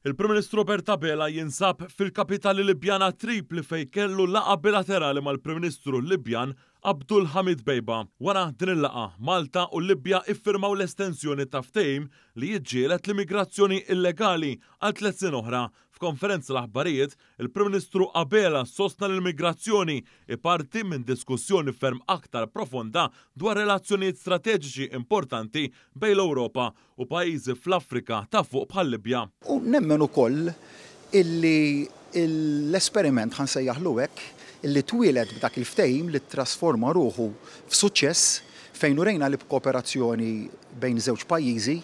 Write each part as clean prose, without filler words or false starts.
Il-Prim Ministru Robert Abela jinsab fil-kapitali Libjana Tripli fejn kellu laqa bilaterali mal-Prim Ministru Libjan Abdul Hamid Bejba. Wara din il-laqa, Malta u Libja iffirmaw l-estensjoni ta' ftehim li jiġġieled l-immigrazzjoni illegali għal 3 snin oħra. F'konferenza l-aħbarijiet, il-Prim Ministru Abela sostna l-immigrazzjoni parti minn diskussjoni ferm aktar profonda dwar relazzjonijiet strateġiċi importanti bejn l-Ewropa u pajjiżi fl-Afrika ta' fuq bħal Libja. U nemmen ukoll illi l-esperiment ħansejjaħlu hekk illi twieled b'dak il-ftehim li trasforma ruħu f'suċċess fejn urejna li b'kooperazzjoni bejn żewġ pajjiżi,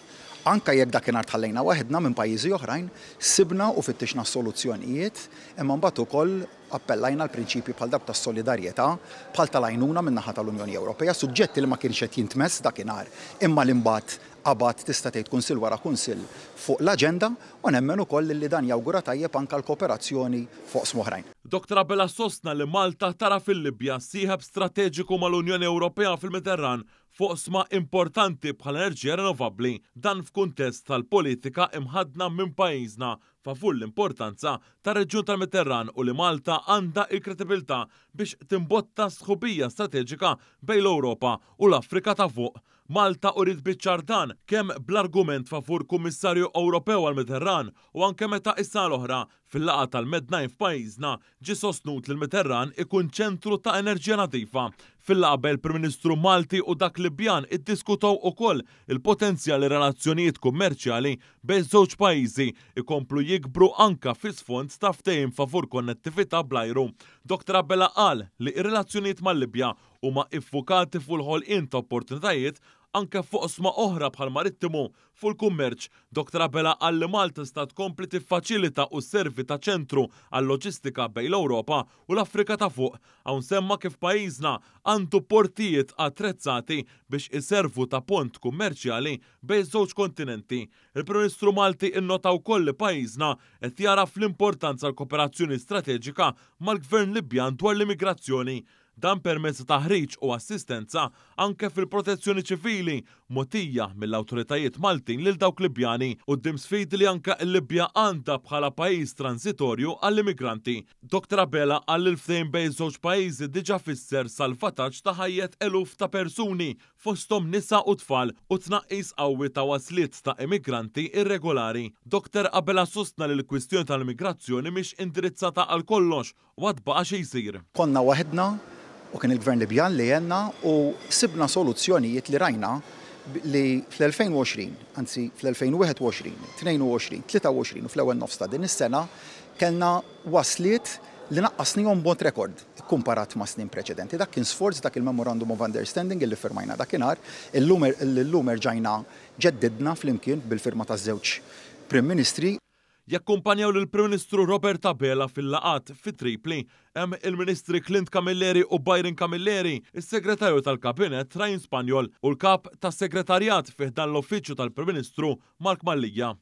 anke jekk dakinhar tħallejna waħedna minn pajjiżi oħrajn, sibna u fittixna soluzzjonijiet, imma mbagħad ukoll appellajna l-prinċipji bħal dak tas-solidarjetà bħal tal-għajnuna min-naħa tal-Unjoni Ewropea, suġġetti li ma kienx qed jintmess dakinhar, imma li mbagħad qabad tista' tgħid kunsill wara kunsill fuq l-aġenda u nemmen ukoll li dan jawgura tajjeb anke l-kooperazzjoni fuq smoħrajn. Dr. Abela sostna li Malta tara fil-Libja sieħeb strateġiku mal-Unjoni Ewropea fil-Mediterran fuq sma importanti bħal enerġija renovabbli, dan f'kuntest tal-politika imħadna minn pajjiżna favur l-importanza tar-reġjun tal-Mediterran u li Malta għandha l-kredibilità biex timbotta sħubija strateġika bejn l-Ewropa u l-Afrika ta' fuq. Malta urid biċċar dan kemm bl-argument favur Kummissarju Ewropew għall-Mediterran u anke meta issa l-oħra fil-laqgħa tal-Med9 f'pajjiżna ġie sostnut li l-Mediterran ikun ċentru ta' enerġija nadifa. Fil-laqgħa bejn il-Prim Ministru Malti u dak Libjan iddiskutaw ukoll il-potenzjali relazzjonijiet kummerċjali bejn żewġ pajjiżi ikomplu jikbru anke fi-sfond ta' ftehim favur konnettività bl-ajru. Dr. Abela qal li r-relazzjonijiet mal-Libja huma iffukati fuq il-ħolqien ta' opportunitajiet anke fuq sma oħra bħal marittimu fuq il-kummerċ. Dr. Abela qal li Malta sta tkompli tiffaċilita u sservi ta' ċentru għall-loġistika bejn l-Ewropa u l-Afrika ta' fuq. Hawn semma kif pajjiżna għandu portijiet attrezzati biex iservu ta' pont kummerċjali bejn żewġ kontinenti. Il-Prim Ministru Malti innota wkoll li pajjiżna qed jara fl-importanza l-kooperazzjoni strateġika mal-Gvern Libjan dwar l-immigrazzjoni. Dan permezz ta' ħriġ u assistenza anke fil-protezzjoni ċivili mogħtija mill-awtoritajiet Maltin lil dawk Libjani quddiem sfidi li anke l-Libja għandha bħala pajjiż transitorju għall-immigranti. Dr. Abela qal il-ftehim bejn żewġ pajjiżi diġà fisser salvataġġ ta' ħajjet eluf ta' persuni fosthom nisa u tfal u tnaqqis qawwi ta' wasliet ta' immigranti irregolari. Dr. Abela sostna li l-kwistjoni tal-immigrazzjoni mhix indirizzata għal kollox u għad baqa' xi jsir. Konna waħedna u kien il-Gvern Libjan li jenna u sibna soluzzjonijiet li rajna li fl-2020, anzi fl-2021, 22, 23 u fl-ewwel nofs ta' din is-sena kellna wasliet li naqqasnihom b'mod rekord kumparat ma' snin preċedenti. Dak kien sforz dak il-Memorandum of Understanding illi firmajna dakinhar, illum erġajna ġeddidna flimkien bil-firma taż-żewġ Prim Ministri. Jakkumpanjaw lill-Prim Ministru Robert Abela fil-laqat fi Tripli hemm il-Ministri Clint Camilleri u Byron Camilleri, is-Segretarju tal-Kabinet Ryan Spanjol u l-Kap tas-Segretarjat fih dan l-Uffiċċju tal-Prim Ministru Mark Mallija.